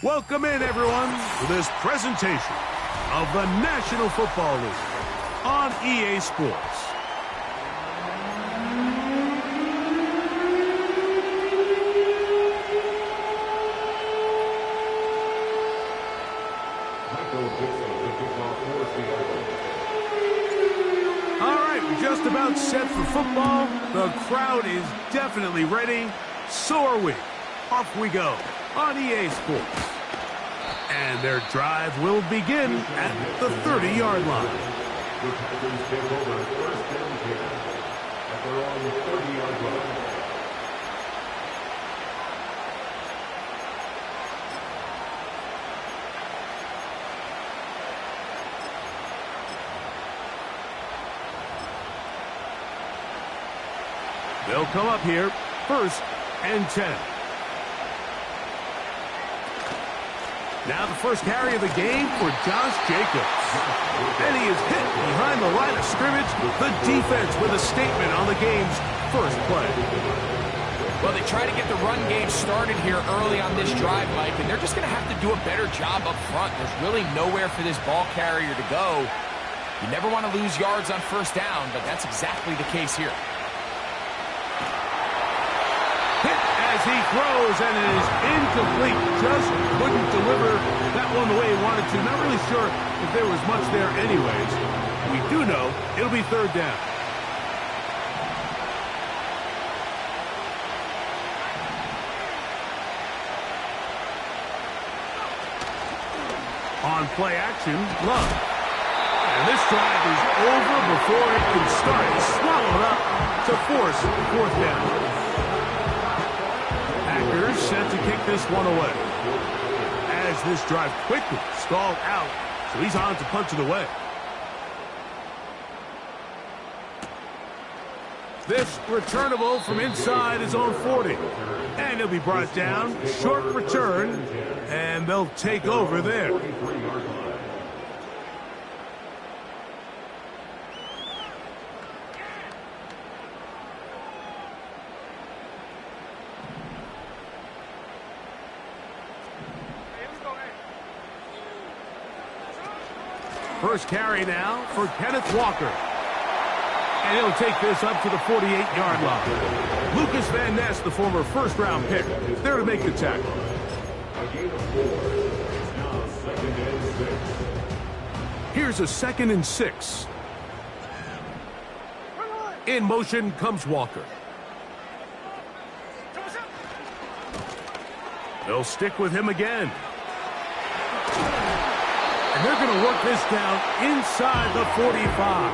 Welcome in, everyone, to this presentation of the National Football League on EA Sports. All right, we're just about set for football. The crowd is definitely ready. So are we. Off we go on EA Sports. And their drive will begin at the 30-yard line. The Packers take over first down here at their own 30-yard line. They'll come up here, 1st and 10. Now the first carry of the game for Josh Jacobs. And he is hit behind the line of scrimmage. The defense with a statement on the game's first play. Well, they try to get the run game started here early on this drive, Mike, and they're just going to have to do a better job up front. There's really nowhere for this ball carrier to go. You never want to lose yards on first down, but that's exactly the case here. As he throws, and it is incomplete. Just couldn't deliver that one the way he wanted to. Not really sure if there was much there anyways. We do know it'll be 3rd down. On play action, Love. And this drive is over before it can start. It's swallowed up to force 4th down. Packers set to kick this one away. As this drive quickly stalled out, so he's on to punch it away. This returnable from inside his own 40. And he'll be brought down. Short return, and they'll take over there. First carry now for Kenneth Walker. And he'll take this up to the 48-yard line. Lucas Van Ness, the former first-round pick, there to make the tackle. Here's a 2nd and 6. In motion comes Walker. They'll stick with him again. And they're going to work this down inside the 45.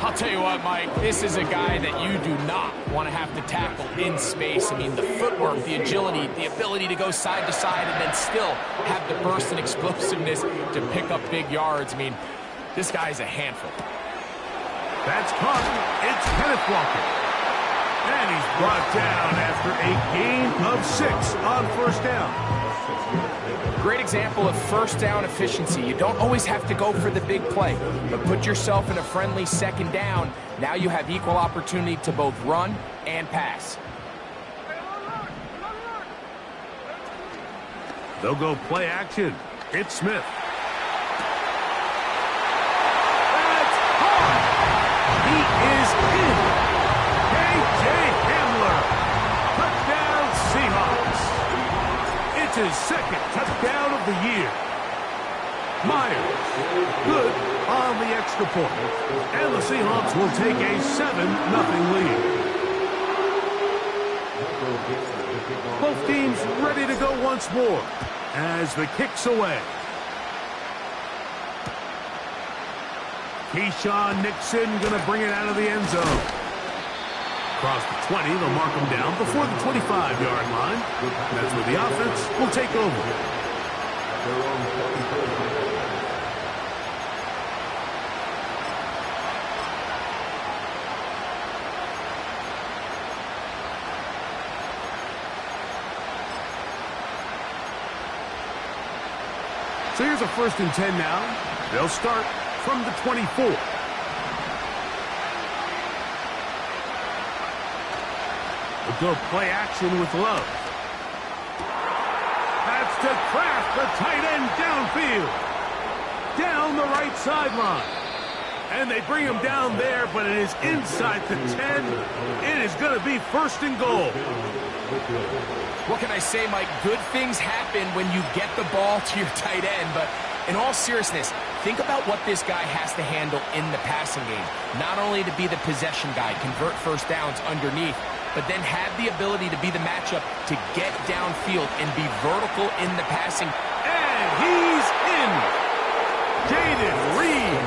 I'll tell you what, Mike, this is a guy that you do not want to have to tackle in space. I mean, the footwork, the agility, the ability to go side to side and then still have the burst and explosiveness to pick up big yards. I mean, this guy is a handful. That's caught. It's Kenneth Walker. And he's brought down after a gain of 6 on 1st down. Great example of first down efficiency. You don't always have to go for the big play, but put yourself in a friendly 2nd down. Now you have equal opportunity to both run and pass. They'll go play action. It's Smith. That's hard. He is in. A.J. Hamler. Touchdown Seahawks. It's his 2nd touchdown of the year. Myers, good on the extra point. And the Seahawks will take a 7-0 lead. Both teams ready to go once more as the kick's away. Keyshawn Nixon going to bring it out of the end zone. Across the 20, they'll mark him down before the 25-yard line. That's where the offense will take over. So here's a 1st and 10 now. They'll start from the 24. They'll go play action with Love. That's to Kraft, the tight end downfield. Down the right sideline. And they bring him down there, but it is inside the 10. It is going to be first and goal. What can I say, Mike? Good things happen when you get the ball to your tight end, but in all seriousness, think about what this guy has to handle in the passing game. Not only to be the possession guy, convert first downs underneath, but then have the ability to be the matchup to get downfield and be vertical in the passing. And he's in. Jaden Reed.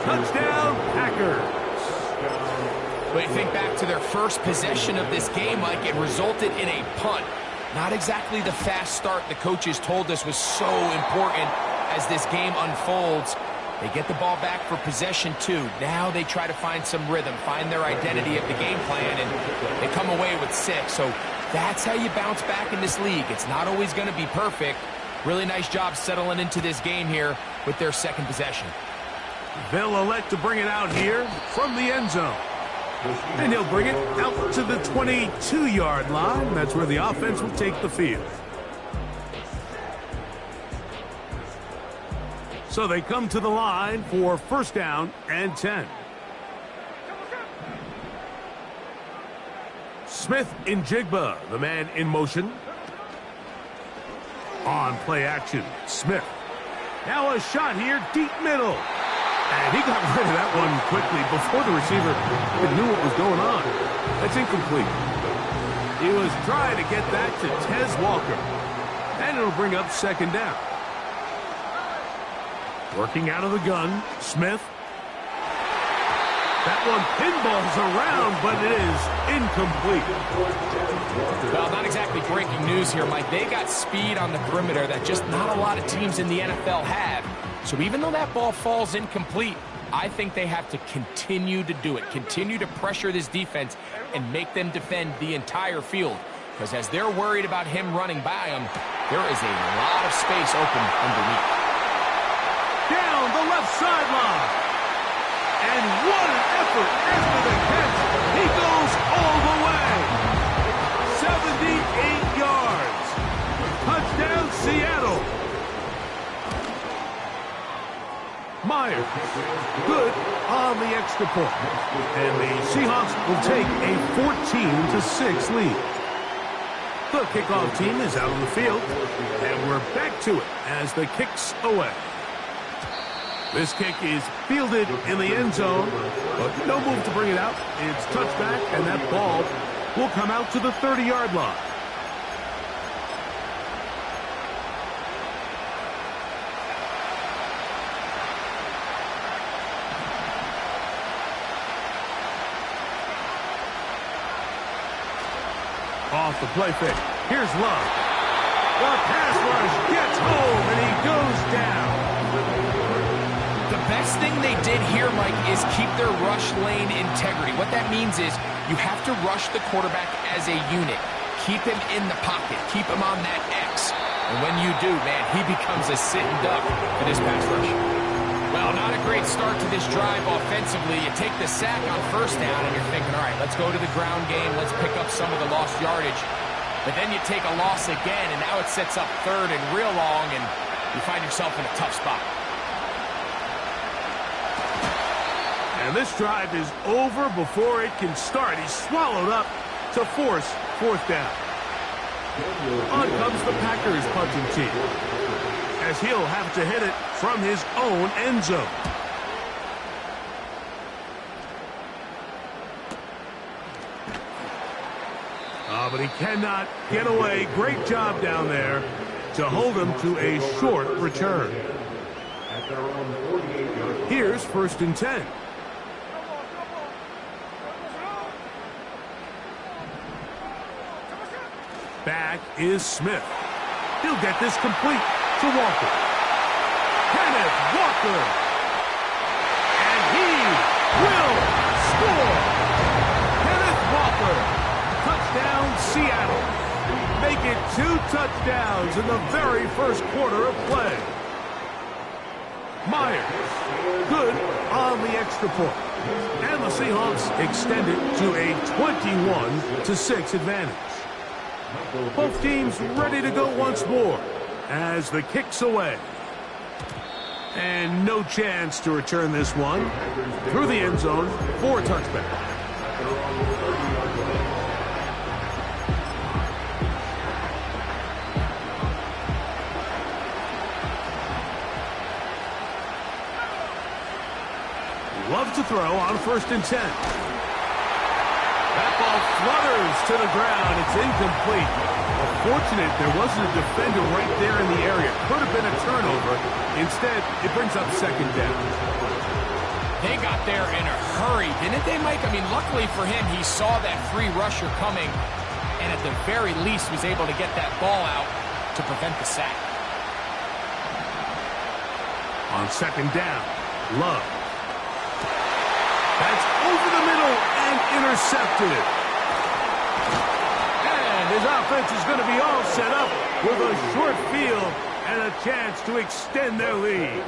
Touchdown, Packers. But you think back to their first possession of this game, Mike, it resulted in a punt. Not exactly the fast start the coaches told us was so important as this game unfolds. They get the ball back for possession two. Now they try to find some rhythm, find their identity of the game plan, and they come away with 6. So that's how you bounce back in this league. It's not always going to be perfect. Really nice job settling into this game here with their second possession. They'll elect to bring it out here from the end zone. And he'll bring it out to the 22-yard line. That's where the offense will take the field. So they come to the line for first down and 10. Smith in Jigba, the man in motion. On play action, Smith. Now a shot here, deep middle. And he got rid of that one quickly before the receiver even knew what was going on. That's incomplete. He was trying to get that to Tez Walker. And it'll bring up second down. Working out of the gun, Smith. That one pinballs around, but it is incomplete. Well, not exactly breaking news here, Mike. They got speed on the perimeter that just not a lot of teams in the NFL have. So even though that ball falls incomplete, I think they have to continue to do it, continue to pressure this defense and make them defend the entire field. Because as they're worried about him running by them, there is a lot of space open underneath. Down the left sideline. And what an effort after the catch. He goes all the way. 78 yards. Touchdown, Seattle. Myers, good on the extra point. And the Seahawks will take a 14-6 lead. The kickoff team is out on the field, and we're back to it as the kick's away. This kick is fielded in the end zone, but no move to bring it out. It's touchback, and that ball will come out to the 30-yard line. Off the play fake. Here's Love. The pass rush gets home, and he goes down. The best thing they did here, Mike, is keep their rush lane integrity. What that means is you have to rush the quarterback as a unit. Keep him in the pocket. Keep him on that X. And when you do, man, he becomes a sitting duck for this pass rush. Well, not a great start to this drive offensively. You take the sack on first down, and you're thinking, all right, let's go to the ground game. Let's pick up some of the lost yardage. But then you take a loss again, and now it sets up third and real long, and you find yourself in a tough spot. And this drive is over before it can start. He's swallowed up to force fourth down. On comes the Packers punting team, as he'll have to hit it from his own end zone. But he cannot get away. Great job down there to hold him to a short return. Here's first and 10. Back is Smith. He'll get this complete to Walker. Kenneth Walker. And he will score. Kenneth Walker. Touchdown, Seattle. Make it 2 touchdowns in the very first quarter of play. Myers, good on the extra point. And the Seahawks extend it to a 21-6 advantage. Both teams ready to go once more. as the kick's away. And no chance to return this one through the end zone for a touchback. Love to throw on 1st and 10. That ball flutters to the ground. It's incomplete. Fortunate there wasn't a defender right there in the area. Could have been a turnover. Instead, it brings up 2nd down. They got there in a hurry, didn't they, Mike? I mean, luckily for him, he saw that free rusher coming and at the very least was able to get that ball out to prevent the sack. On 2nd down, Love. That's over the middle and intercepted. And his offense is going to be all set up with a short field and a chance to extend their lead.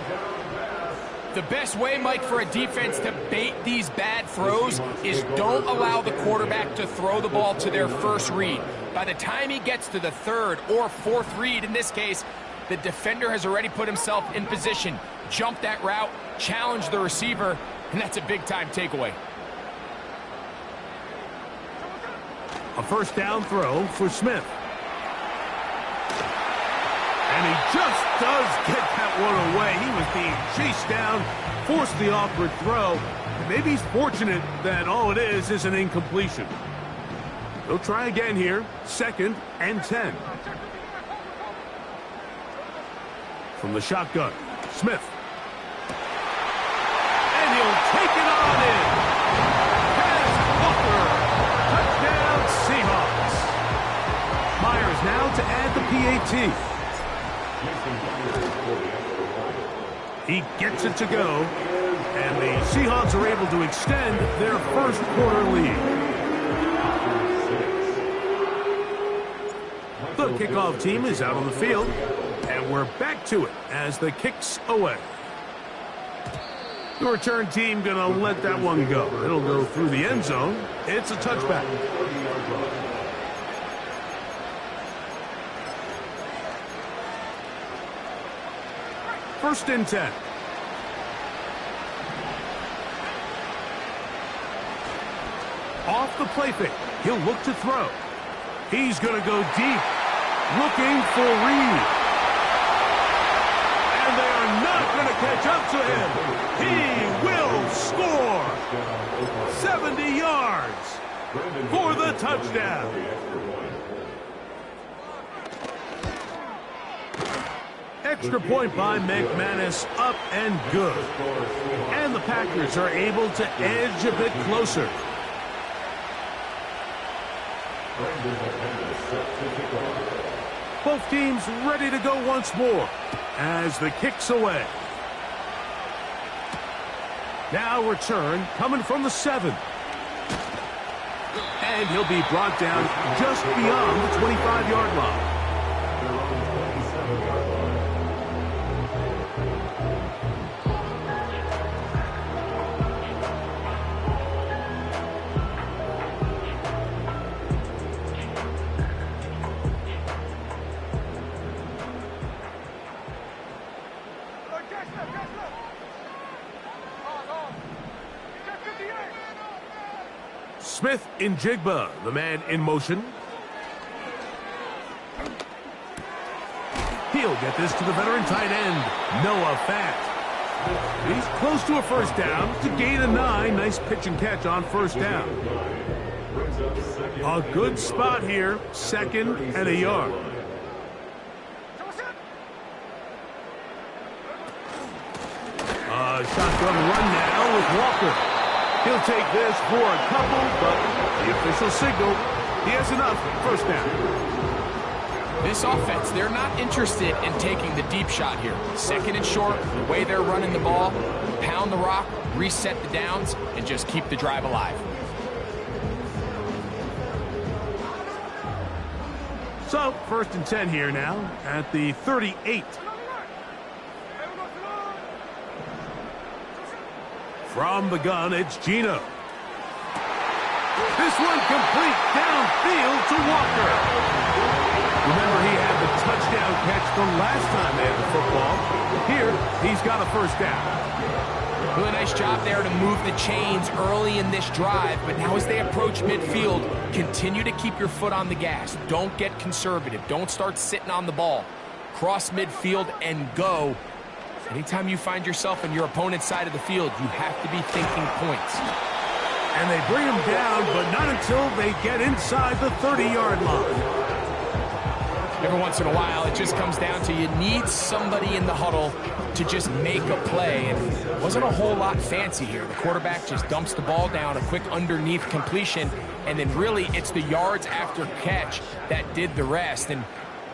The best way, Mike, for a defense to bait these bad throws is don't allow the quarterback to throw the ball to their first read. By the time he gets to the 3rd or 4th read, in this case, the defender has already put himself in position, jump that route, challenge the receiver, and that's a big-time takeaway. A 1st down throw for Smith. And he just does get that one away. He was being chased down, forced the awkward throw. Maybe he's fortunate that all it is an incompletion. They'll try again here. 2nd and 10. From the shotgun, Smith. And he'll take it on in. Has Walker. Touchdown, Seahawks. Myers now to add the PAT. He gets it to go, and the Seahawks are able to extend their 1st quarter lead. The kickoff team is out on the field, and we're back to it as the kick's away. The return team going to let that one go. It'll go through the end zone. It's a touchback. First and 10. Off the play fake. He'll look to throw. He's going to go deep. Looking for Reed. And they are not going to catch up to him. He will score. 70 yards for the touchdown. Extra point by McManus, up and good. And the Packers are able to edge a bit closer. Both teams ready to go once more as the kick's away. Now return coming from the 7. And he'll be brought down just beyond the 25-yard line. Smith in Jigba, the man in motion. He'll get this to the veteran tight end, Noah Fant. He's close to a 1st down to gain a 9. Nice pitch and catch on 1st down. A good spot here, 2nd and a yard. A shotgun run now with Walker. He'll take this for a couple, but the official signal, he has enough. 1st down. This offense, they're not interested in taking the deep shot here. 2nd and short, the way they're running the ball, pound the rock, reset the downs, and just keep the drive alive. So, 1st and 10 here now at the 38. From the gun, it's Gino. This one complete downfield to Walker. Remember, he had the touchdown catch from last time they had the football. Here, he's got a first down. Really nice job there to move the chains early in this drive, but now as they approach midfield, continue to keep your foot on the gas. Don't get conservative. Don't start sitting on the ball. Cross midfield and go. Anytime you find yourself on your opponent's side of the field, you have to be thinking points. And they bring him down, but not until they get inside the 30-yard line. Every once in a while, it just comes down to you need somebody in the huddle to just make a play. And it wasn't a whole lot fancy here. The quarterback just dumps the ball down, a quick underneath completion, and then really it's the yards after catch that did the rest. And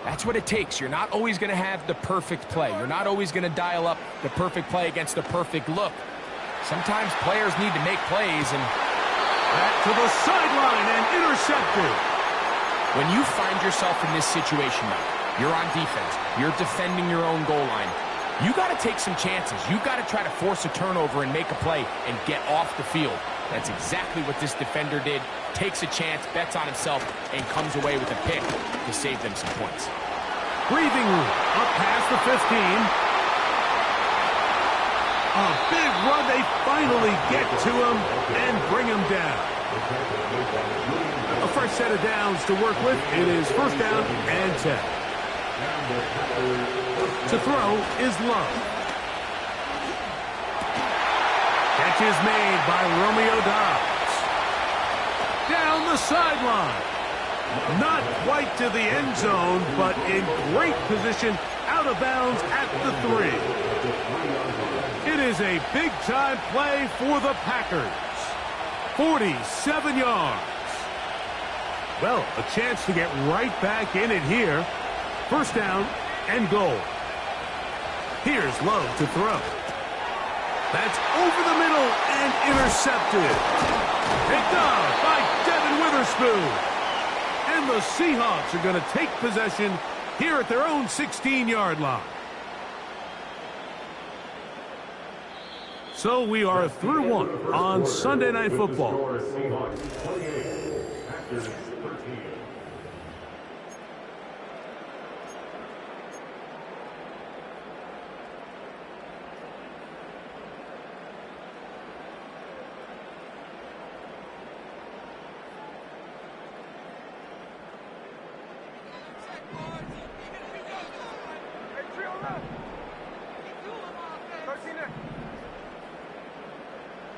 that's what it takes. You're not always going to have the perfect play. You're not always going to dial up the perfect play against the perfect look. Sometimes players need to make plays, and back to the sideline and intercepted. When you find yourself in this situation, you're on defense, you're defending your own goal line, you got to take some chances. You got to try to force a turnover and make a play and get off the field. That's exactly what this defender did. Takes a chance, bets on himself, and comes away with a pick to save them some points. Breathing room up past the 15. A big run. They finally get to him and bring him down. A fresh set of downs to work with. It is first down and 10. To throw is Love. Catch is made by Romeo Dobbs. Down the sideline. Not quite to the end zone, but in great position out of bounds at the 3. It is a big-time play for the Packers. 47 yards. Well, a chance to get right back in it here. First down and goal. Here's Love to throw. That's over the middle and intercepted. Picked up by Devin Witherspoon. And the Seahawks are going to take possession here at their own 16-yard line. So we are through one on Sunday Night Football.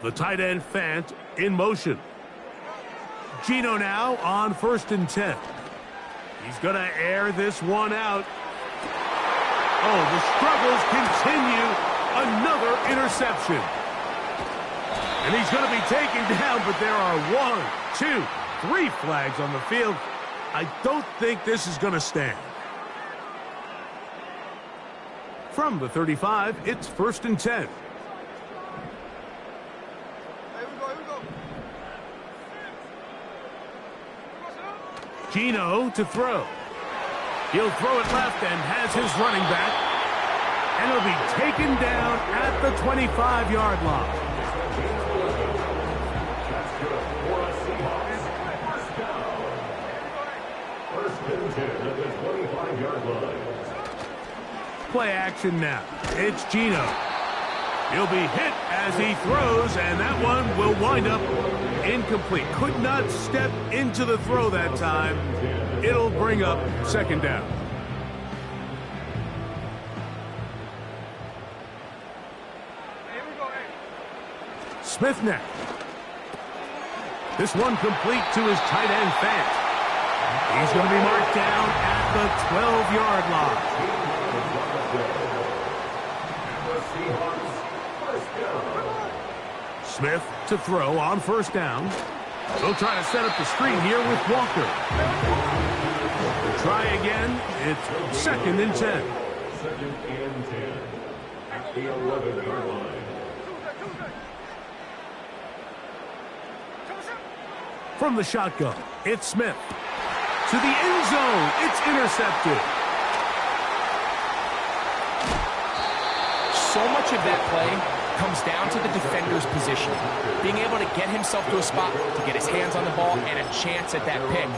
The tight end Fant in motion. Geno now on 1st and 10. He's going to air this one out. Oh, the struggles continue. Another interception. And he's going to be taken down, but there are 1, 2, 3 flags on the field. I don't think this is going to stand. From the 35, it's 1st and 10. Geno to throw. He'll throw it left and has his running back. And he'll be taken down at the 25-yard line. Play action now. It's Geno. He'll be hit as he throws, and that one will wind up incomplete. Could not step into the throw that time. It'll bring up second down. Smith now. This one complete to his tight end, Fant. He's going to be marked down at the 12-yard line. Smith to throw on 1st down. They'll try to set up the screen here with Walker. Try again. It's 2nd and 10. 2nd and 10 at the 11-yard line. From the shotgun, it's Smith. To the end zone, it's intercepted. So much of that play comes down to the defender's position, being able to get himself to a spot to get his hands on the ball and a chance at that pick.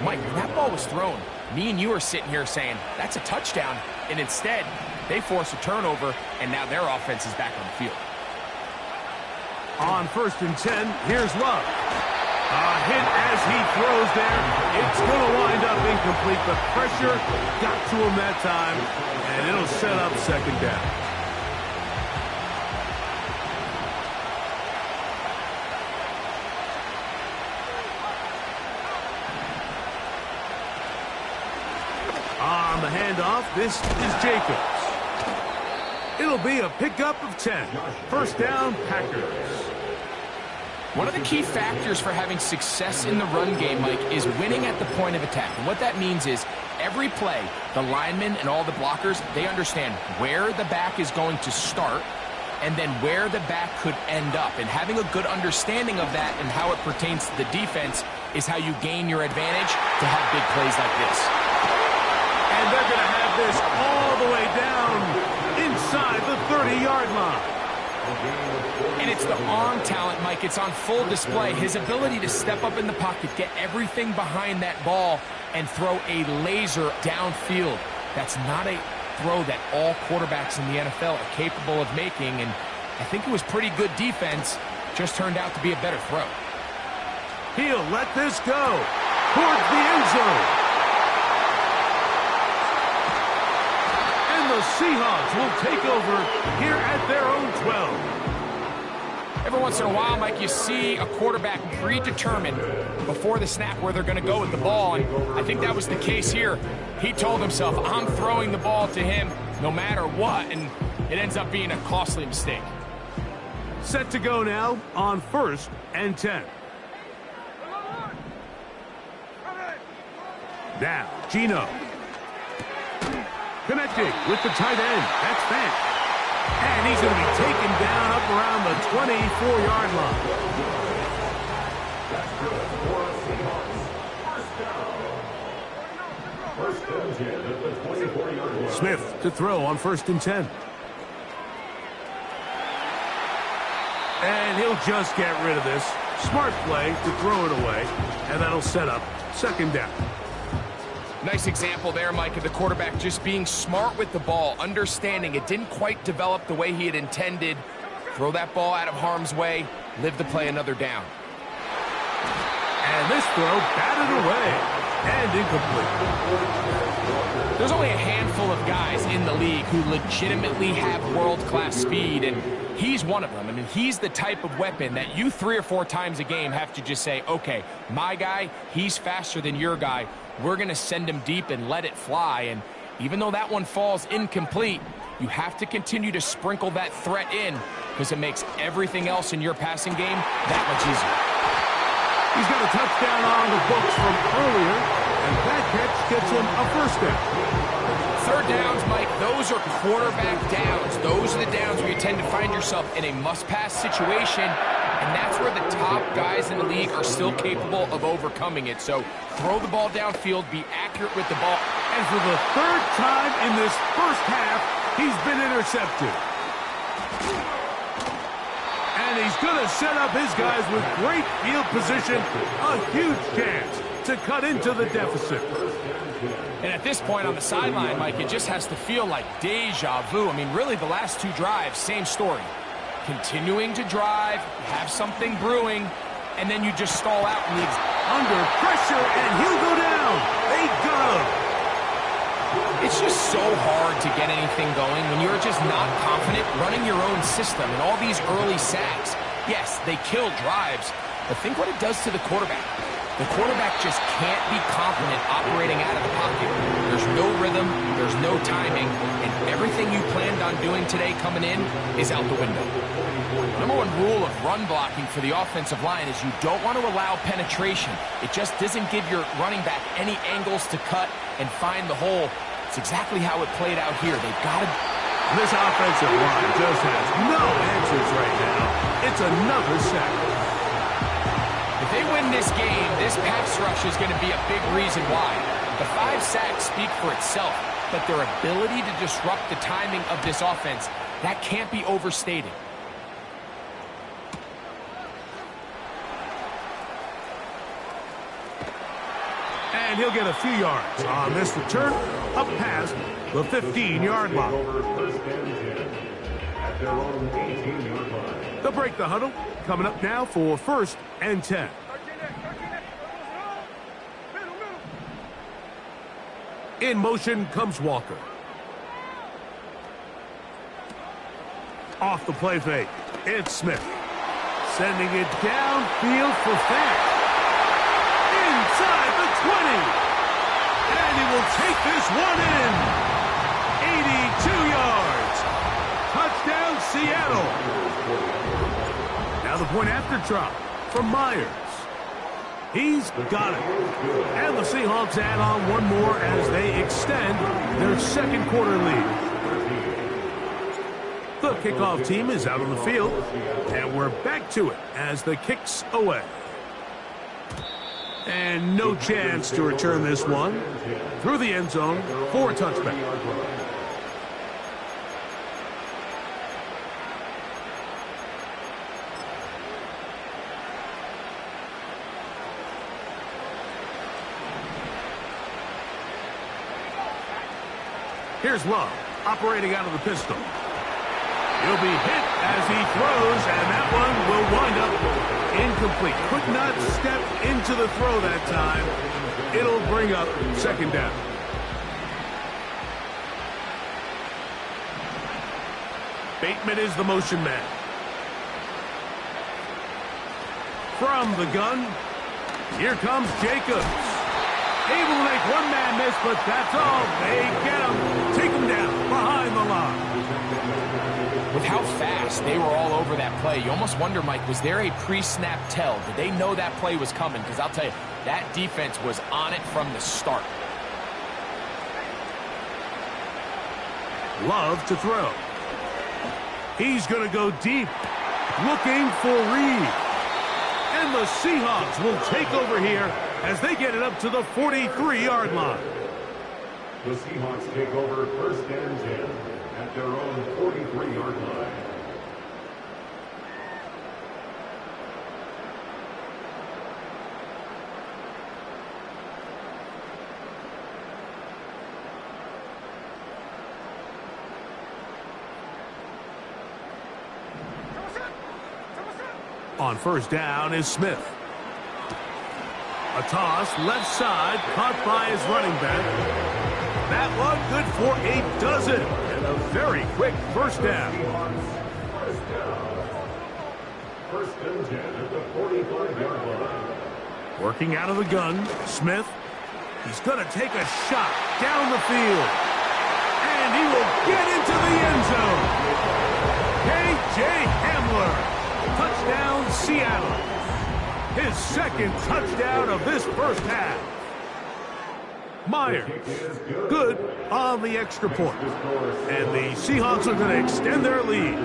Mike, when that ball was thrown, me and you are sitting here saying, that's a touchdown, and instead, they force a turnover, and now their offense is back on the field. On 1st and 10, here's Love. A hit as he throws there. It's going to wind up incomplete. The pressure got to him that time, and it'll set up 2nd down. On the handoff, this is Jacobs. It'll be a pickup of 10. 1st down, Packers. One of the key factors for having success in the run game, Mike, is winning at the point of attack. And what that means is every play, the linemen and all the blockers, they understand where the back is going to start and then where the back could end up. And having a good understanding of that and how it pertains to the defense is how you gain your advantage to have big plays like this. And they're going to have this all the way down inside the 30-yard line. And it's the arm talent, Mike. It's on full display. His ability to step up in the pocket, get everything behind that ball, and throw a laser downfield. That's not a throw that all quarterbacks in the NFL are capable of making, and I think it was pretty good defense. Just turned out to be a better throw. He'll let this go towards the end zone. And the Seahawks will take over here at their own 12. Every once in a while, Mike, you see a quarterback predetermined before the snap where they're going to go with the ball, and I think that was the case here. He told himself, I'm throwing the ball to him no matter what, and it ends up being a costly mistake. Set to go now on 1st and 10. Now, Gino. Connecting with the tight end. That's Fant. And he's going to be taken down up around the 24-yard line. That's good for Seahawks. 1st and 10 at the 24-yard line. Smith to throw on 1st and 10. And he'll just get rid of this. Smart play to throw it away. And that'll set up 2nd down. Nice example there, Mike, of the quarterback just being smart with the ball, understanding it didn't quite develop the way he had intended. Throw that ball out of harm's way, live to play another down. And this throw batted away and incomplete. There's only a handful of guys in the league who legitimately have world-class speed, and he's one of them. I mean, he's the type of weapon that you 3 or 4 times a game have to just say, okay, my guy, he's faster than your guy. We're going to send him deep and let it fly. And even though that one falls incomplete, you have to continue to sprinkle that threat in because it makes everything else in your passing game that much easier. He's got a touchdown on the books from earlier, and that catch gets him a 1st down. 3rd downs, Mike, those are quarterback downs. Those are the downs where you tend to find yourself in a must-pass situation, and that's where the top guys in the league are still capable of overcoming it. So throw the ball downfield, be accurate with the ball. And for the 3rd time in this 1st half, he's been intercepted. And he's going to set up his guys with great field position. A huge chance to cut into the deficit. And at this point on the sideline, Mike, it just has to feel like deja vu. I mean, really, the last 2 drives, same story. Continuing to drive, have something brewing, and then you just stall out and under pressure, and he'll go down. They got him. It's just so hard to get anything going when you're just not confident running your own system and all these early sacks. Yes, they kill drives, but think what it does to the quarterback. The quarterback just can't be confident operating out of the pocket. There's no rhythm, there's no timing, and everything you planned on doing today coming in is out the window. Number 1 rule of run blocking for the offensive line is you don't want to allow penetration. It just doesn't give your running back any angles to cut and find the hole. It's exactly how it played out here. They've got to... This offensive line just has no answers right now. It's another sack. If they win this game, this pass rush is going to be a big reason why. The 5 sacks speak for itself, but their ability to disrupt the timing of this offense, that can't be overstated. And he'll get a few yards on this return up past the 15-yard line. At their own 18-yard line. They'll break the huddle. Coming up now for 1st and 10. In motion comes Walker. Off the play fake. It's Smith. Sending it downfield for Fant. Inside the 20. And he will take this one in. 82 yards. Touchdown, Seattle. Now the point after try from Myers. He's got it. And the Seahawks add on one more as they extend their second quarter lead. The kickoff team is out on the field, and we're back to it as the kick's away. And no chance to return this one through the end zone for a touchback. Here's Love, operating out of the pistol. He'll be hit as he throws, and that one will wind up incomplete. Could not step into the throw that time. It'll bring up second down. Bateman is the motion man. From the gun, here comes Jacobs. Able to make one man miss, but that's all. They get him. Take him down behind the line. With how fast they were all over that play, you almost wonder, Mike, was there a pre-snap tell? Did they know that play was coming? Because I'll tell you, that defense was on it from the start. Love to throw. He's going to go deep, looking for Reed. And the Seahawks will take over here as they get it up to the 43-yard line. The Seahawks take over 1st and 10 at their own 43-yard line. On 1st down is Smith. A toss, left side, caught by his running back. That one good for a dozen. And a very quick 1st down. 1st and 10 at the 45-yard line. Working out of the gun, Smith. He's going to take a shot down the field. And he will get into the end zone. K.J. Hamler. Touchdown, Seattle. His second touchdown of this first half. Myers, good on the extra point. And the Seahawks are going to extend their lead.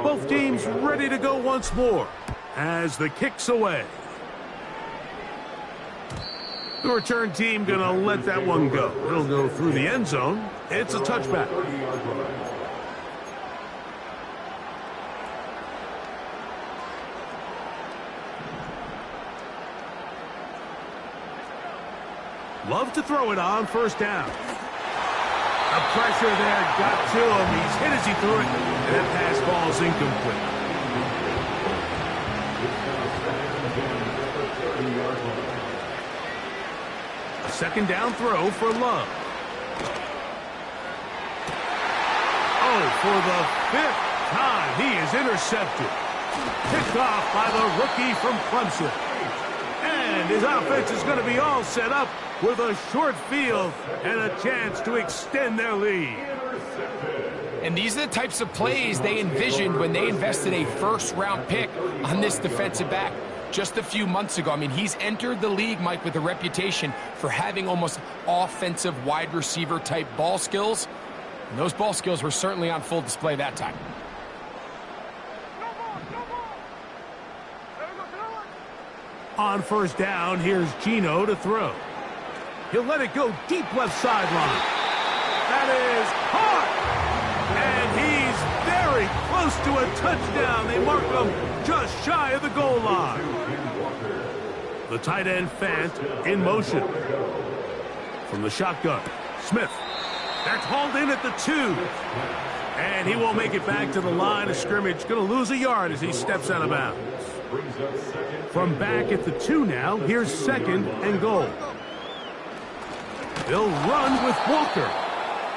Both teams ready to go once more as the kick's away. The return team going to let that one go. It'll go through the end zone. It's a touchback. Love to throw it on 1st down. The pressure there got to him. He's hit as he threw it, and that pass falls incomplete. Second down throw for Love. Oh, for the 5th time, he is intercepted. Picked off by the rookie from Clemson. And his offense is going to be all set up with a short field and a chance to extend their lead. And these are the types of plays they envisioned when they invested a 1st-round pick on this defensive back just a few months ago. I mean, he's entered the league, Mike, with a reputation for having almost offensive wide receiver type ball skills. And those ball skills were certainly on full display that time. On 1st down, here's Geno to throw. He'll let it go deep left sideline. That is hard. And he's very close to a touchdown. They mark him just shy of the goal line. The tight end Fant in motion. From the shotgun, Smith. That's hauled in at the 2. And he won't make it back to the line of scrimmage. Going to lose a yard as he steps out of bounds. From back at the 2 now, here's 2nd and goal. They'll run with Walker.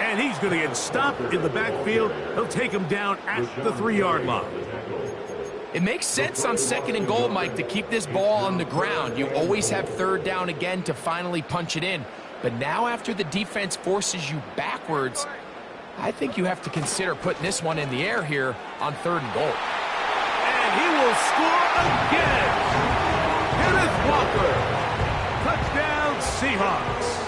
And he's going to get stopped in the backfield. They'll take him down at the 3-yard line. It makes sense on 2nd and goal, Mike, to keep this ball on the ground. You always have 3rd down again to finally punch it in. But now after the defense forces you backwards, I think you have to consider putting this one in the air here on 3rd and goal. And he will score again. Kenneth Walker. Touchdown Seahawks.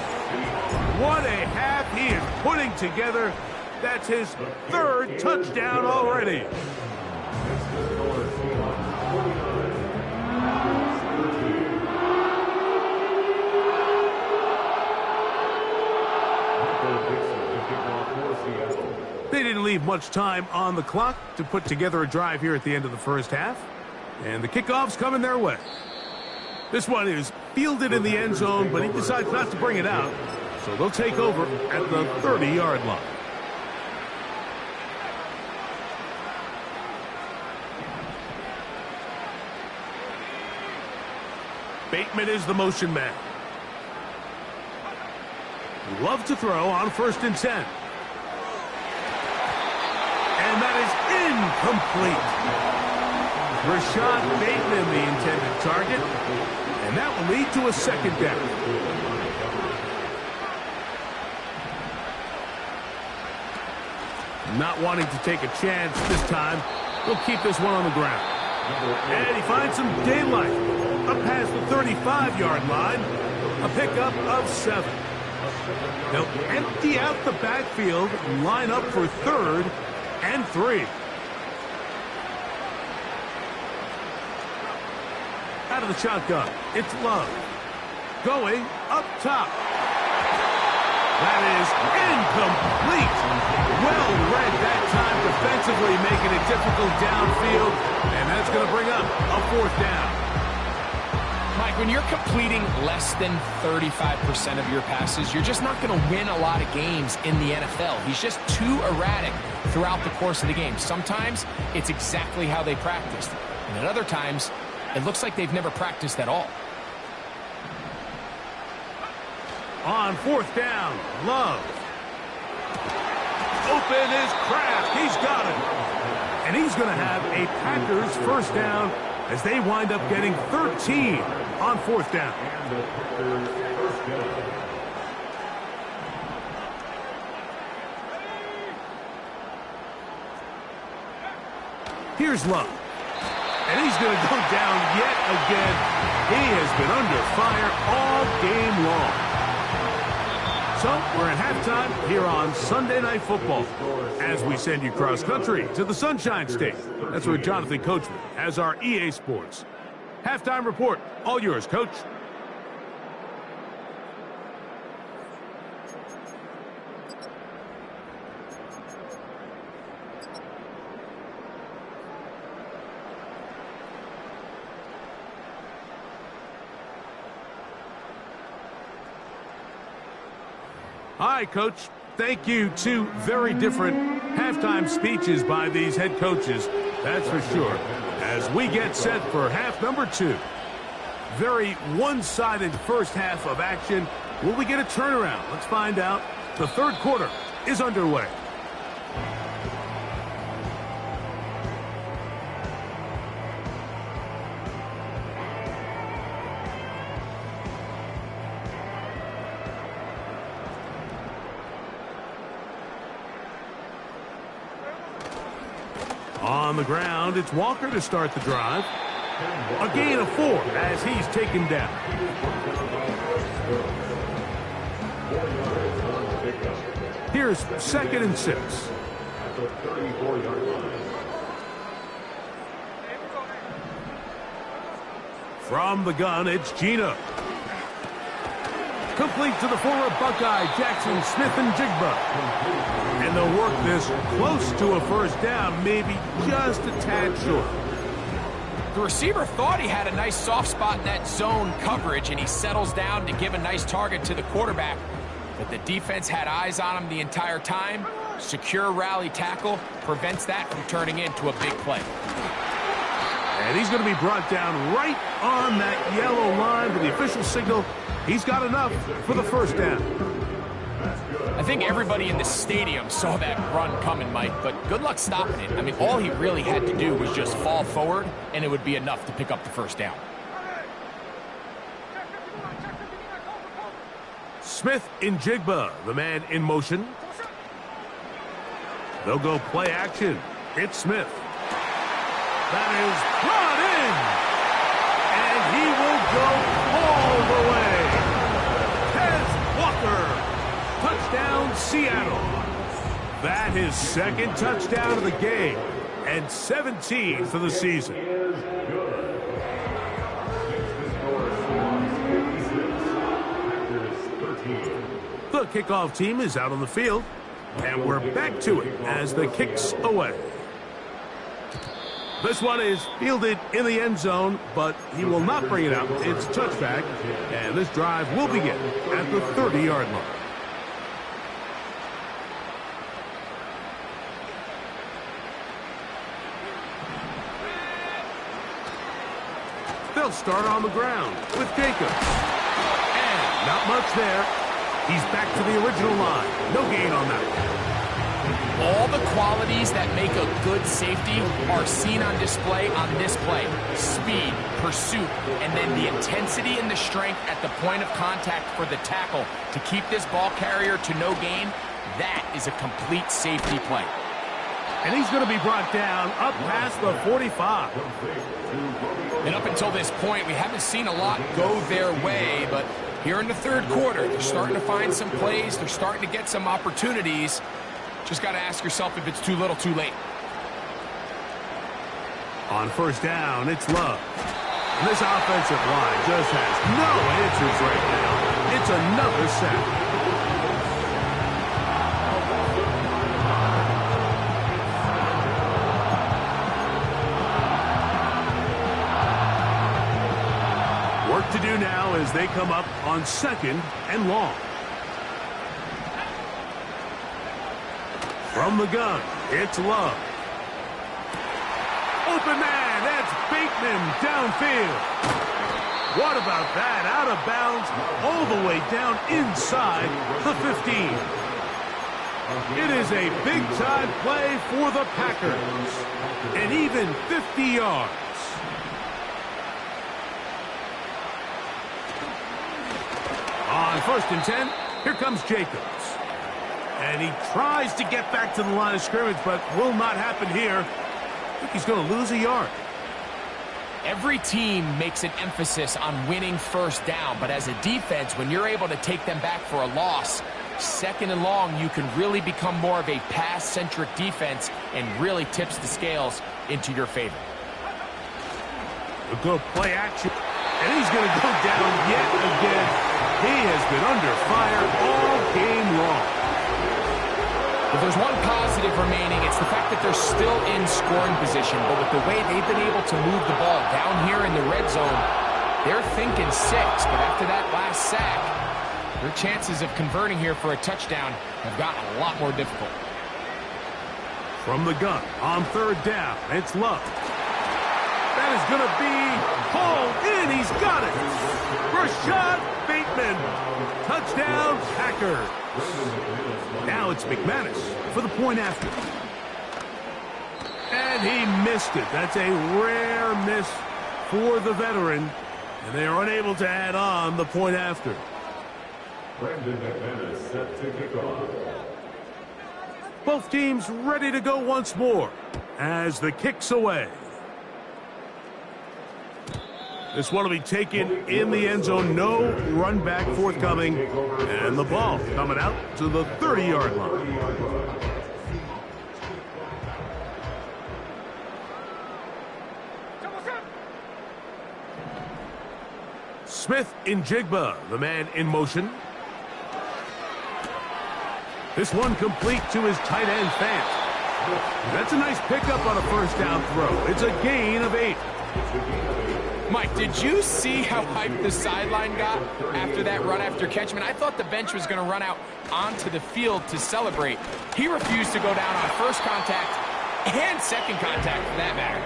What a half he is putting together. That's his 3rd touchdown already. They didn't leave much time on the clock to put together a drive here at the end of the first half. And the kickoff's coming their way. This one is fielded in the end zone, but he decides not to bring it out. So they'll take over at the 30-yard line. Bateman is the motion man. Love to throw on 1st and 10. And that is incomplete. Rashad Bateman, the intended target. And that will lead to a 2nd down. Not wanting to take a chance this time, he'll keep this one on the ground. And he finds some daylight. Up past the 35-yard line. A pickup of 7. They'll empty out the backfield and line up for 3rd and 3. Out of the shotgun, it's Love. Going up top. That is incomplete. Well read that time defensively, making it difficult downfield. And that's going to bring up a 4th down. Mike, when you're completing less than 35% of your passes, you're just not going to win a lot of games in the NFL. He's just too erratic throughout the course of the game. Sometimes it's exactly how they practiced. And at other times, it looks like they've never practiced at all. On 4th down, Love. Open is Kraft. He's got it. And he's going to have a Packers 1st down as they wind up getting 13 on 4th down. Here's Love. And he's going to go down yet again. He has been under fire all game long. So we're at halftime here on Sunday Night Football as we send you cross-country to the Sunshine State. That's where Jonathan Coachman has our EA Sports halftime report. All yours, Coach. Hi, Coach. Thank you. 2 very different halftime speeches by these head coaches, that's for sure, as we get set for half number 2. Very one-sided first half of action. Will we get a turnaround? Let's find out. The 3rd quarter is underway. On the ground, it's Walker to start the drive. A gain of 4 as he's taken down. Here's 2nd and 6. From the gun, it's Gina. complete to the former Buckeye, Jackson Smith and Jigba. And they'll work this close to a first down, maybe just a tad short. The receiver thought he had a nice soft spot in that zone coverage, and he settles down to give a nice target to the quarterback. But the defense had eyes on him the entire time. Secure rally tackle prevents that from turning into a big play. And he's going to be brought down right on that yellow line with the official signal. He's got enough for the first down. I think everybody in the stadium saw that run coming, Mike, but good luck stopping it. I mean, all he really had to do was just fall forward, and it would be enough to pick up the first down. Smith in Jigba, the man in motion. They'll go play action. It's Smith. That is brought in. And he will go all the way. Tez Walker. Touchdown, Seattle. That his second touchdown of the game. And 17 for the season. The kickoff team is out on the field. And we're back to it as the kick's away. This one is fielded in the end zone, but he will not bring it out. It's touchback, and this drive will begin at the 30-yard line. They'll start on the ground with Jacobs. And not much there. He's back to the original line. No gain on that one. All the qualities that make a good safety are seen on display on this play. Speed, pursuit, and then the intensity and the strength at the point of contact for the tackle to keep this ball carrier to no gain. That is a complete safety play. And he's going to be brought down up past the 45. And up until this point, we haven't seen a lot go their way, but here in the third quarter, they're starting to find some plays. They're starting to get some opportunities. Just got to ask yourself if it's too little, too late. On first down, it's Love. And this offensive line just has no answers right now. It's another sack. Work to do now as they come up on second and long. From the gun, it's Love. Open man, that's Bateman downfield. What about that? Out of bounds, all the way down inside the 15. It is a big-time play for the Packers. And even 50 yards. On first and 10, here comes Jacobs. And he tries to get back to the line of scrimmage, but will not happen here. I think he's going to lose a yard. Every team makes an emphasis on winning first down, but as a defense, when you're able to take them back for a loss, second and long, you can really become more of a pass-centric defense and really tips the scales into your favor. We'll go play action, and he's going to go down yet again. He has been under fire all game long. If there's one positive remaining, it's the fact that they're still in scoring position. But with the way they've been able to move the ball down here in the red zone, they're thinking 6. But after that last sack, their chances of converting here for a touchdown have gotten a lot more difficult. From the gun, on third down, it's Love. That is going to be hauled in. He's got it. Rashad Bateman. Touchdown, Packers. Now it's McManus for the point after. And he missed it. That's a rare miss for the veteran. And they are unable to add on the point after. Brandon McManus set to kick off. Both teams ready to go once more as the kick's away. This one will be taken in the end zone. No run back forthcoming. And the ball coming out to the 30-yard line. Smith in Jigba, the man in motion. This one complete to his tight end, Fant. That's a nice pickup on a first down throw. It's a gain of 8. Mike, did you see how hyped the sideline got after that run after catch? I mean, I thought the bench was going to run out onto the field to celebrate. He refused to go down on first contact and second contact for that matter.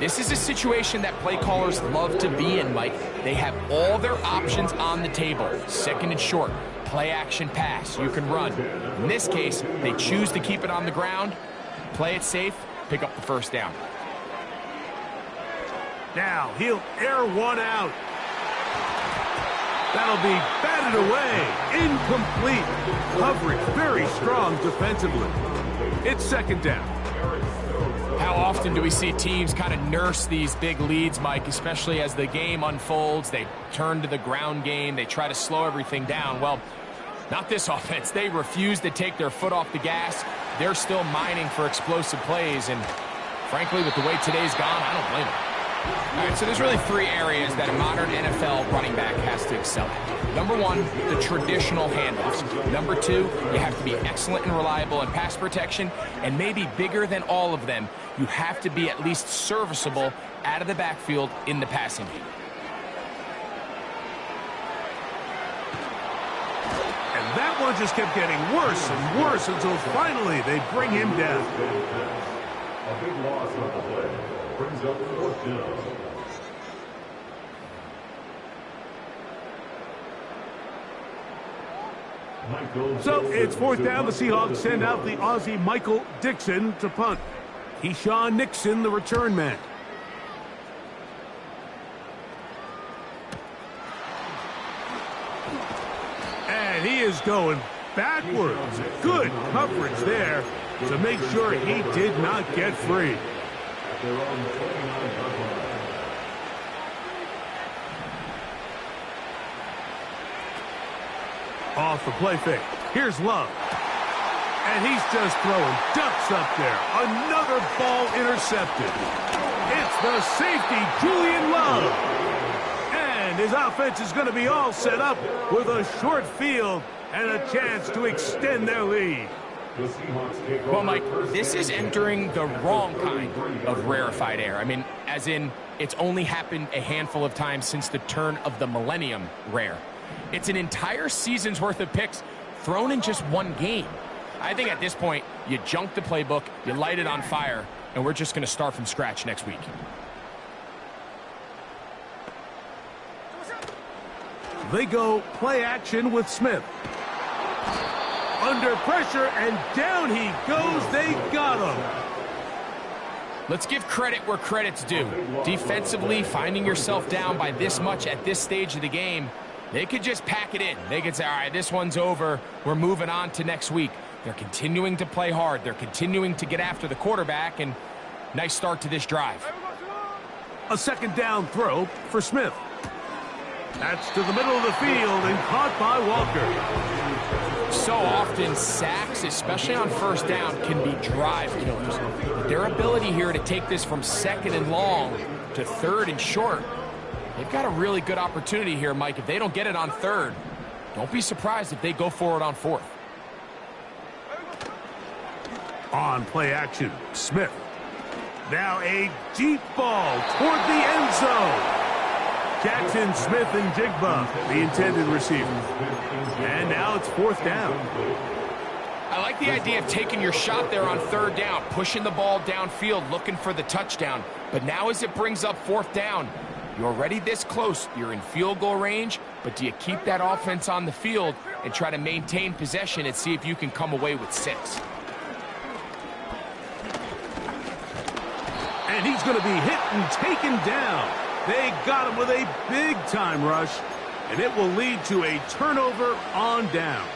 This is a situation that play callers love to be in, Mike. They have all their options on the table. Second and short, play action pass, you can run. In this case, they choose to keep it on the ground, play it safe, pick up the first down. Now he'll air one out. That'll be batted away. Incomplete. Coverage very strong defensively. It's second down. How often do we see teams kind of nurse these big leads, Mike, especially as the game unfolds? They turn to the ground game. They try to slow everything down. Well, not this offense. They refuse to take their foot off the gas. They're still mining for explosive plays. And frankly, with the way today's gone, I don't blame them. All right, so there's really 3 areas that a modern NFL running back has to excel at. Number 1, the traditional handoffs. Number 2, you have to be excellent and reliable in pass protection. And maybe bigger than all of them, you have to be at least serviceable out of the backfield in the passing game. And that one just kept getting worse and worse until finally they bring him down. A big loss on the play. Brings up 4th down. So it's 4th down. The Seahawks send out the Aussie Michael Dixon to punt. Keyshawn Nixon, the return man. And he is going backwards. Good coverage there to make sure he did not get free. Off the play fake. Here's Love. And he's just throwing ducks up there. Another ball intercepted. It's the safety, Julian Love. And his offense is going to be all set up with a short field and a chance to extend their lead. Well, Mike, this is entering the wrong kind of rarefied air. I mean, as in, it's only happened a handful of times since the turn of the millennium rare. It's an entire season's worth of picks thrown in just one game. I think at this point, you junk the playbook, you light it on fire, and we're just going to start from scratch next week. They go play action with Smith. Under pressure, and down he goes. They got him. Let's give credit where credit's due. Defensively, finding yourself down by this much at this stage of the game, they could just pack it in. They could say, all right, this one's over. We're moving on to next week. They're continuing to play hard. They're continuing to get after the quarterback, and nice start to this drive. A second down throw for Smith. That's to the middle of the field and caught by Walker. So often, sacks, especially on first down, can be drive killers. But their ability here to take this from second and long to third and short, they've got a really good opportunity here, Mike. If they don't get it on third, don't be surprised if they go for it on fourth. On play action, Smith. Now a deep ball toward the end zone. Jackson, Smith, and Jigba, the intended receiver. And now it's fourth down. I like the idea of taking your shot there on third down, pushing the ball downfield, looking for the touchdown. But now as it brings up fourth down, you're already this close. You're in field goal range, but do you keep that offense on the field and try to maintain possession and see if you can come away with 6? And he's going to be hit and taken down. They got him with a big-time rush, and it will lead to a turnover on downs.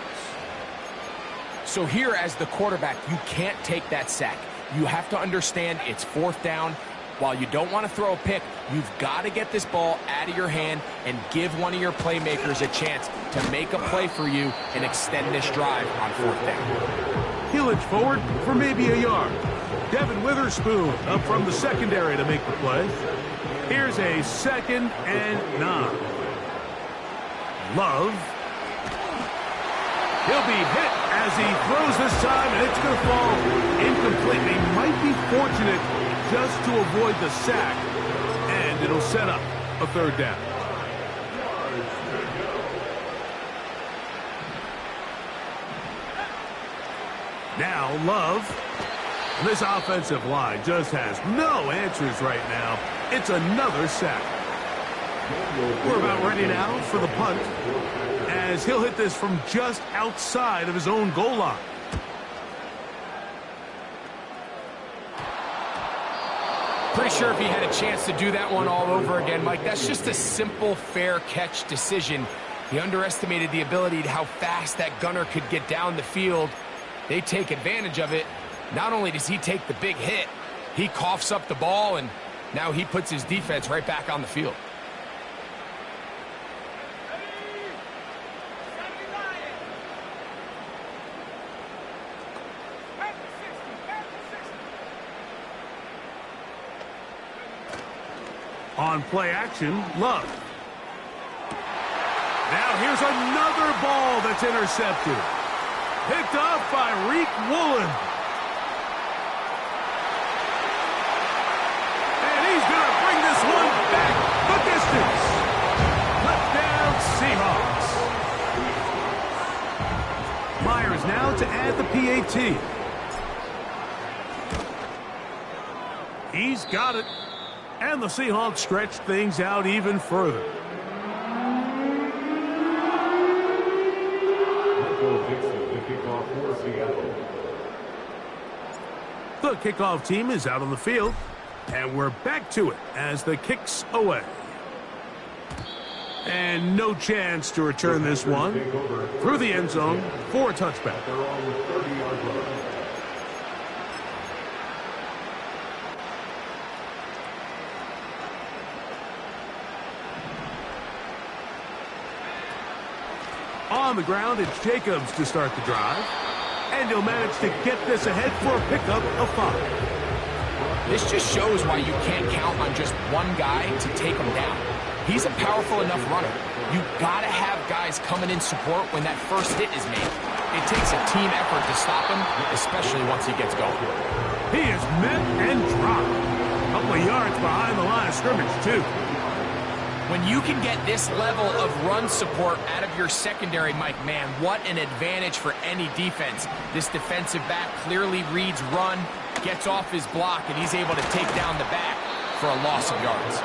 So here as the quarterback, you can't take that sack. You have to understand it's fourth down. While you don't want to throw a pick, you've got to get this ball out of your hand and give one of your playmakers a chance to make a play for you and extend this drive on fourth down. He'll inch forward for maybe a yard. Devin Witherspoon up from the secondary to make the play. Here's a 2nd and 9. Love. He'll be hit as he throws this time, and it's going to fall incomplete. They might be fortunate just to avoid the sack, and it'll set up a third down. Now Love. This offensive line just has no answers right now. It's another sack. We're about ready now for the punt, as he'll hit this from just outside of his own goal line. Pretty sure if he had a chance to do that one all over again, Mike, that's just a simple, fair catch decision. He underestimated the ability to how fast that gunner could get down the field. They take advantage of it. Not only does he take the big hit, he coughs up the ball, and now he puts his defense right back on the field. On play action, Love. Now here's another ball that's intercepted. Picked off by Reek Woolen. And he's going to bring this one back the distance. Touchdown, Seahawks. Myers now to add the PAT. He's got it. And the Seahawks stretch things out even further. The kickoff team is out on the field, and we're back to it as the kick's away. And no chance to return this one through the end zone for a touchback. On the ground, it's Jacobs to start the drive. And he'll manage to get this ahead for a pickup of 5. This just shows why you can't count on just one guy to take him down. He's a powerful enough runner. You've got to have guys coming in support when that first hit is made. It takes a team effort to stop him, especially once he gets going. He is met and dropped. A couple of yards behind the line of scrimmage, too. When you can get this level of run support out of your secondary, Mike, man, what an advantage for any defense. This defensive back clearly reads run, gets off his block, and he's able to take down the back for a loss of yards.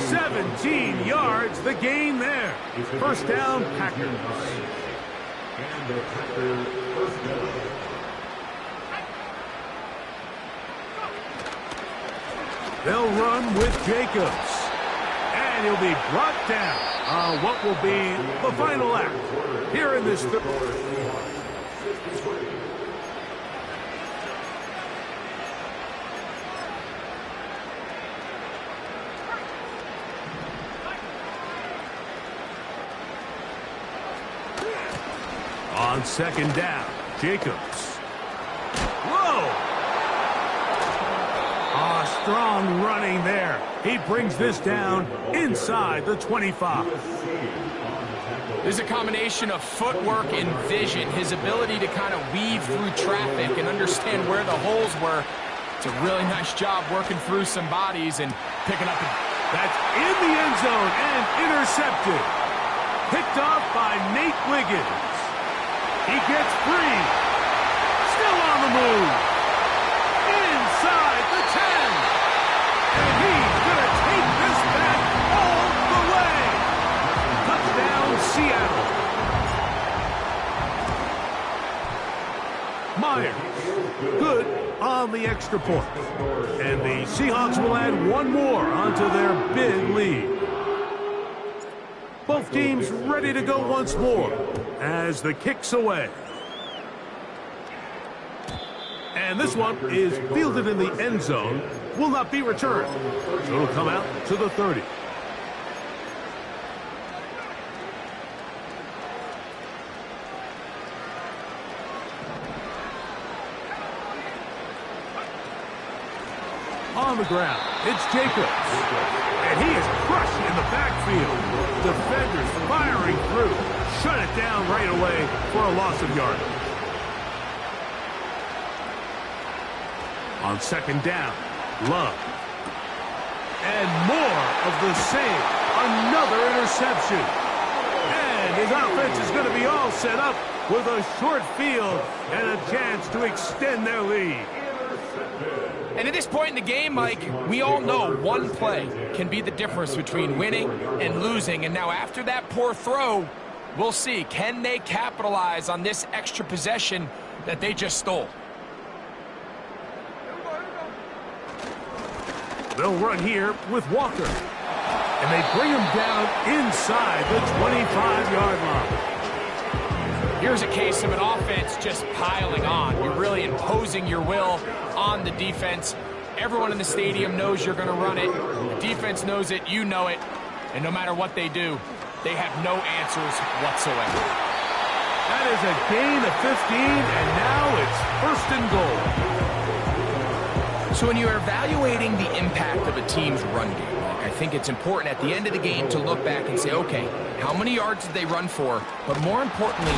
17 yards, the gain there. First down, Packers. And the Packers first down. They'll run with Jacobs. And he'll be brought down on what will be the final act here in this third. On second down, Jacobs. Whoa! Strong running there. He brings this down inside the 25. There's a combination of footwork and vision. His ability to kind of weave through traffic and understand where the holes were. It's a really nice job working through some bodies and picking up. That's in the end zone and intercepted. Picked off by Nate Wiggins. He gets free. Still on the move. Inside the 10. And he's going to take this back all the way. Touchdown, Seattle. Myers, good on the extra point. And the Seahawks will add one more onto their big lead. Both teams ready to go once more as the kick's away. And this one is fielded in the end zone, will not be returned. So it'll come out to the 30. On the ground, it's Jacobs. And he is crushed in the backfield. Defenders firing through. shut it down right away for a loss of yardage. On second down, Love. And more of the same. Another interception. And his offense is going to be all set up with a short field and a chance to extend their lead. And at this point in the game, Mike, we all know one play can be the difference between winning and losing. And now after that poor throw, we'll see, can they capitalize on this extra possession that they just stole? They'll run here with Walker. And they bring him down inside the 25-yard line. Here's a case of an offense just piling on. You're really imposing your will on the defense. Everyone in the stadium knows you're going to run it. The defense knows it. You know it. And no matter what they do, they have no answers whatsoever. That is a gain of 15, and now it's 1st and goal. So when you're evaluating the impact of a team's run game, I think it's important at the end of the game to look back and say, okay, how many yards did they run for? But more importantly,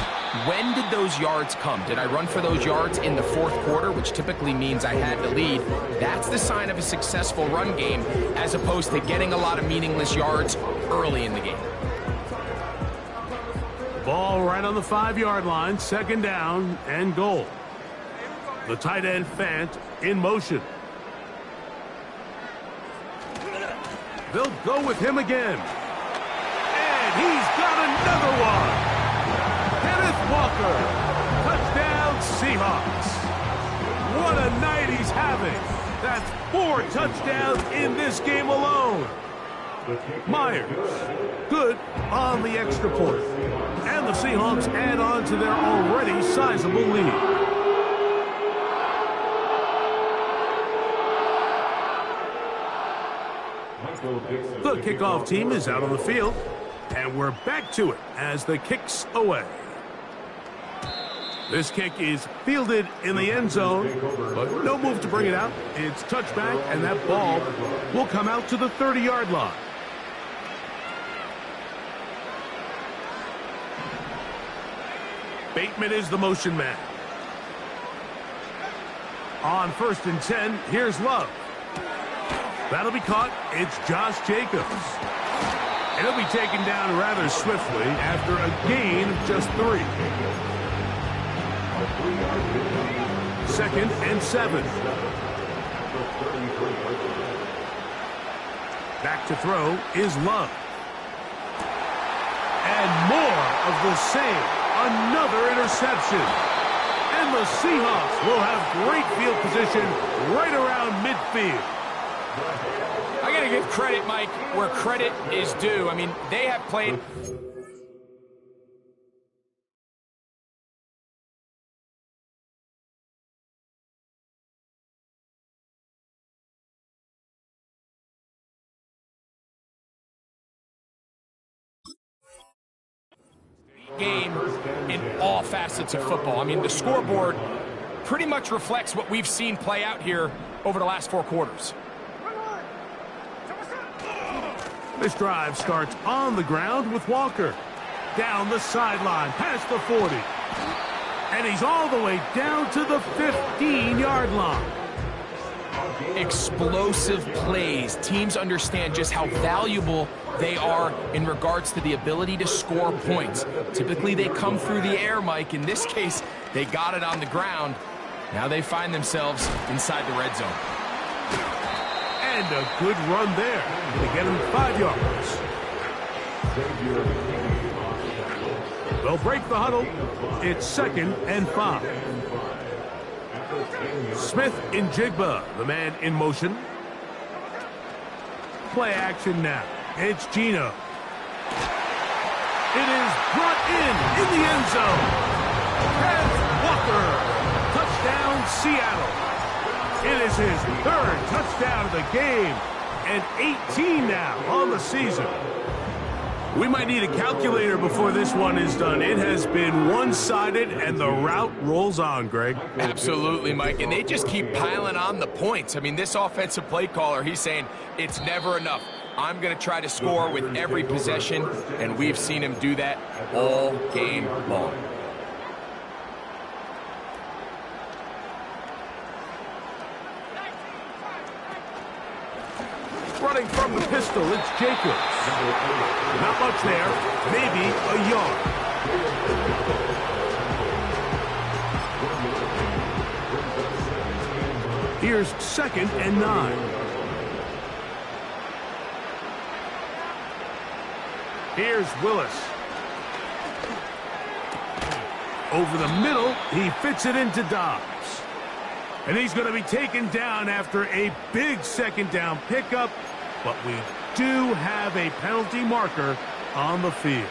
when did those yards come? Did I run for those yards in the 4th quarter, which typically means I had the lead? That's the sign of a successful run game, as opposed to getting a lot of meaningless yards early in the game. Ball right on the 5-yard line, 2nd down and goal. The tight end Fant in motion. They'll go with him again. And he's got another one. Kenneth Walker. Touchdown, Seahawks. What a night he's having. That's 4 touchdowns in this game alone. Myers. Good on the extra point. And the Seahawks add on to their already sizable lead. The kickoff team is out on the field, and we're back to it as the kick's away. This kick is fielded in the end zone, but no move to bring it out. It's touchback, and that ball will come out to the 30-yard line. Bateman is the motion man. On 1st and 10, here's Love. That'll be caught. It's Josh Jacobs. And he'll be taken down rather swiftly after a gain of just 3. 2nd and 7. Back to throw is Love. And more of the same. Another interception. And the Seahawks will have great field position right around midfield. I got to give credit, Mike, where credit is due. I mean, they have played game in all facets of football. I mean, the scoreboard pretty much reflects what we've seen play out here over the last 4 quarters. This drive starts on the ground with Walker. Down the sideline, past the 40. And he's all the way down to the 15-yard line. Explosive plays. Teams understand just how valuable they are in regards to the ability to score points. Typically, they come through the air, Mike. In this case, they got it on the ground. Now they find themselves inside the red zone. And a good run there to get him 5 yards. They'll break the huddle. It's 2nd and 5. Smith in Jigba, the man in motion. Play action now. It's Gino. It is brought in the end zone. Kenneth Walker. Touchdown, Seattle. It is his 3rd touchdown of the game, and 18 now on the season. We might need a calculator before this one is done. It has been one-sided, and the route rolls on, Greg. Absolutely, Mike, and they just keep piling on the points. I mean, this offensive play caller, he's saying it's never enough. I'm going to try to score with every possession, and we've seen him do that all game long. Running from the pistol, it's Jacobs. Not much there, maybe a yard. Here's 2nd and 9. Here's Willis. Over the middle, he fits it into Dobbs. And he's going to be taken down after a big 2nd down pickup, but we do have a penalty marker on the field.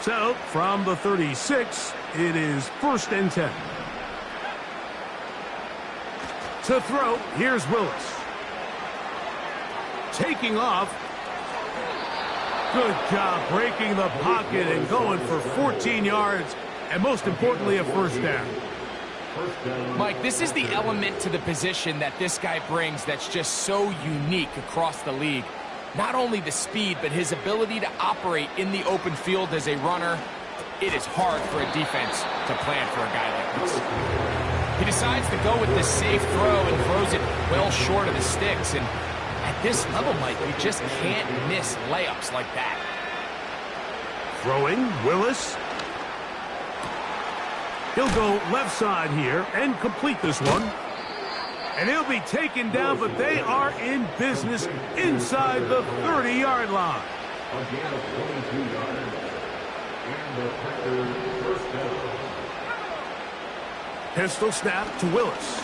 So, from the 36, it is 1st and 10. To throw, here's Willis. Taking off. Good job breaking the pocket and going for 14 yards, and most importantly, a 1st down. Mike, this is the element to the position that this guy brings that's just so unique across the league. Not only the speed, but his ability to operate in the open field as a runner. It is hard for a defense to plan for a guy like this. He decides to go with this safe throw and throws it well short of the sticks. And at this level, Mike, you just can't miss layups like that. Throwing, Willis. He'll go left side here and complete this one. And he'll be taken down, but they are in business inside the 30-yard line. Again, 22 yards. And the Packers 1st down. Pistol snap to Willis.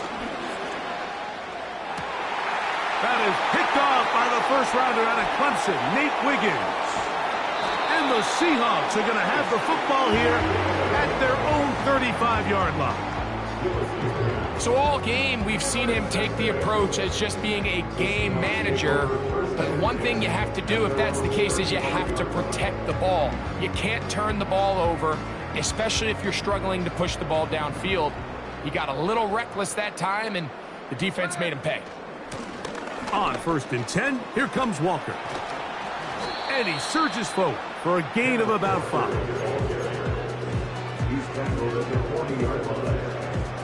That is picked off by the 1st rounder out of Clemson, Nate Wiggins. And the Seahawks are going to have the football here at their own 35-yard line. So all game, we've seen him take the approach as just being a game manager. But one thing you have to do, if that's the case, is you have to protect the ball. You can't turn the ball over, especially if you're struggling to push the ball downfield. He got a little reckless that time, and the defense made him pay. On 1st and 10, here comes Walker. And he surges forward for a gain of about 5. He's tackled at the 40-yard line.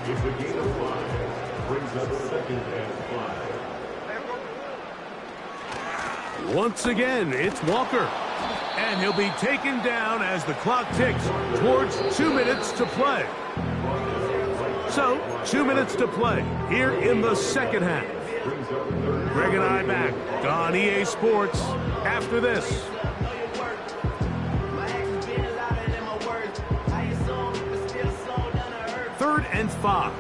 It's a gain of 5. Brings up 2nd and 5. Once again, it's Walker. And he'll be taken down as the clock ticks towards 2 minutes to play. So, 2 minutes to play here in the 2nd half. Greg and I back on EA Sports after this. 3rd and 5.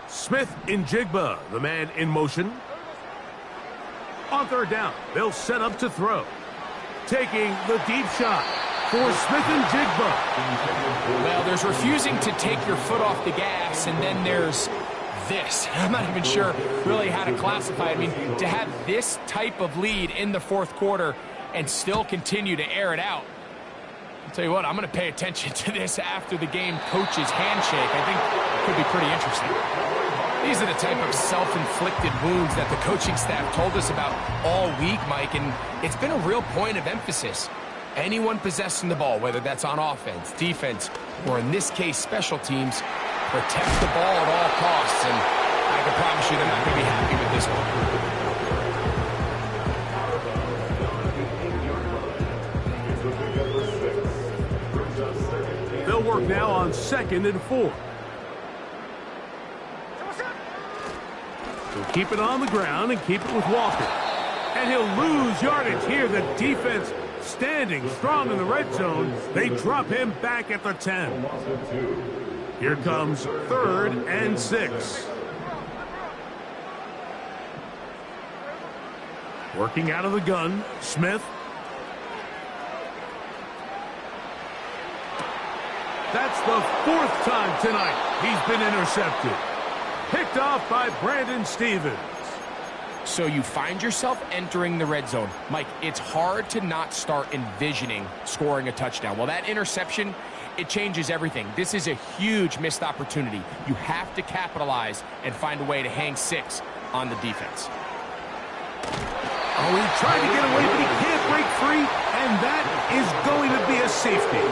Smith in Jigba, the man in motion. On 3rd down, they'll set up to throw. Taking the deep shot for Smith and Jigba. Well, there's refusing to take your foot off the gas, and then there's this. I'm not even sure really how to classify it. I mean, to have this type of lead in the 4th quarter and still continue to air it out. I'll tell you what, I'm going to pay attention to this after the game coach's handshake. I think it could be pretty interesting. These are the type of self-inflicted wounds that the coaching staff told us about all week, Mike, and it's been a real point of emphasis. Anyone possessing the ball, whether that's on offense, defense, or in this case, special teams, protect the ball at all costs, and I can promise you they're not going to be happy with this one. They'll work now on 2nd and 4. So keep it on the ground and keep it with Walker. And he'll lose yardage here. The defense standing strong in the red zone. They drop him back at the 10. Here comes 3rd and 6. Working out of the gun, Smith. That's the 4th time tonight he's been intercepted. Picked off by Brandon Stevens. So you find yourself entering the red zone. Mike, it's hard to not start envisioning scoring a touchdown. Well, that interception, it changes everything. This is a huge missed opportunity. You have to capitalize and find a way to hang 6 on the defense. Oh, he tried to get away, but he can't break free, and that is going to be a safety.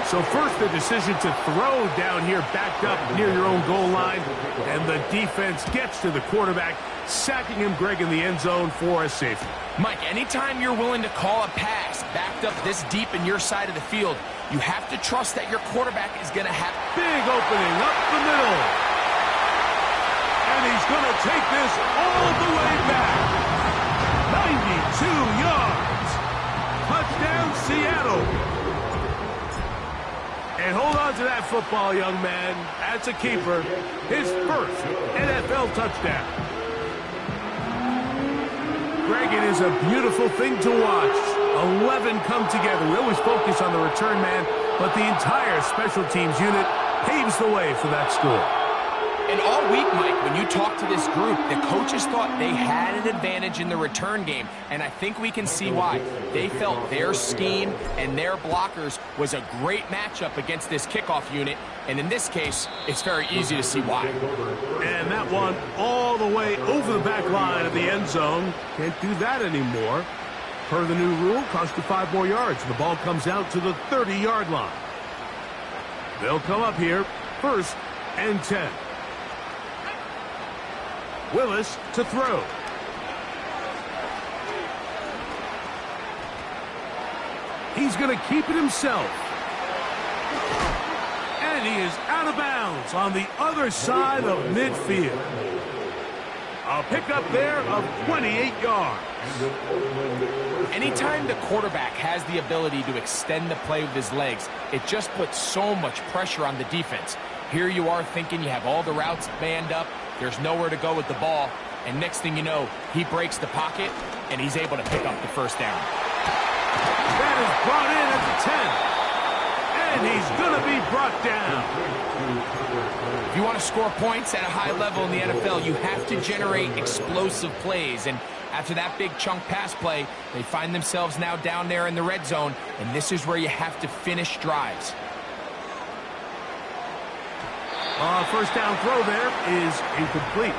So first, the decision to throw down here, backed up near your own goal line, and the defense gets to the quarterback, sacking him, Greg, in the end zone for a safety. Mike, anytime you're willing to call a pass backed up this deep in your side of the field, you have to trust that your quarterback is going to have big opening up the middle. And he's going to take this all the way back. 92 yards. Touchdown, Seattle. And hold on to that football, young man. That's a keeper. His first NFL touchdown. Greg, it is a beautiful thing to watch. 11 come together. We always focus on the return man, but the entire special teams unit paves the way for that score. And all week, Mike, when you talk to this group, the coaches thought they had an advantage in the return game, and I think we can see why. They felt their scheme and their blockers was a great matchup against this kickoff unit, and in this case, it's very easy to see why. And that one all the way over the back line of the end zone. Can't do that anymore. Per the new rule, cost you 5 more yards. The ball comes out to the 30-yard line. They'll come up here, 1st and 10. Willis to throw. He's going to keep it himself. And he is out of bounds on the other side of midfield. A pickup there of 28 yards. Anytime the quarterback has the ability to extend the play with his legs, it just puts so much pressure on the defense. Here you are thinking you have all the routes manned up, there's nowhere to go with the ball, and next thing you know, he breaks the pocket, and he's able to pick up the first down. That is brought in at the 10, and he's going to be brought down. If you want to score points at a high level in the NFL, you have to generate explosive plays, and after that big chunk pass play, they find themselves now down there in the red zone, and this is where you have to finish drives. First down throw there is incomplete.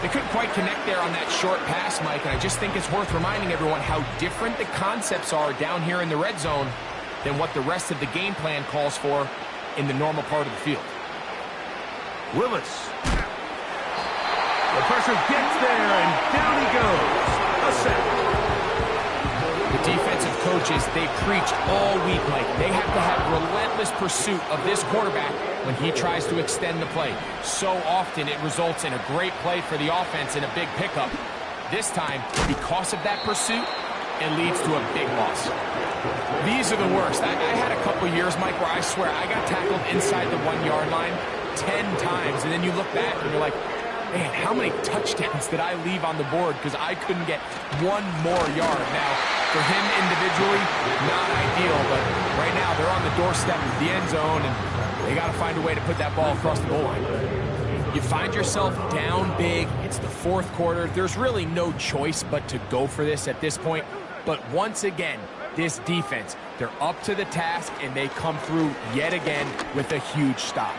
They couldn't quite connect there on that short pass, Mike, and I just think it's worth reminding everyone how different the concepts are down here in the red zone than what the rest of the game plan calls for in the normal part of the field. Willis. The pressure gets there, and down he goes. A sack. The defensive coaches, they preach all week, Mike. They have to have relentless pursuit of this quarterback when he tries to extend the play. So often it results in a great play for the offense and a big pickup. This time, because of that pursuit, it leads to a big loss. These are the worst. I had a couple years, Mike, where I swear I got tackled inside the 1-yard line 10 times, and then you look back and you're like, man, how many touchdowns did I leave on the board because I couldn't get one more yard? Now, for him individually, not ideal, but right now they're on the doorstep of the end zone, and they got to find a way to put that ball across the goal line. You find yourself down big. It's the 4th quarter. There's really no choice but to go for this at this point. But once again, this defense, they're up to the task, and they come through yet again with a huge stop.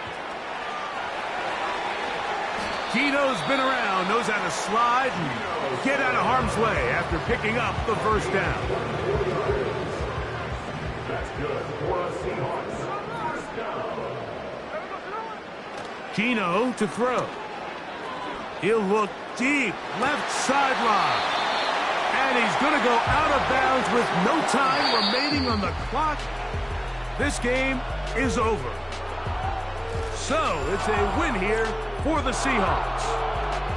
Gino's been around, knows how to slide and get out of harm's way after picking up the first down. That's good for a Seahawks first down. Gino to throw. He'll look deep, left sideline. And he's going to go out of bounds with no time remaining on the clock. This game is over. So it's a win here for the Seahawks.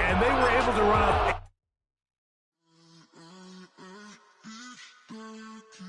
And they were able to run up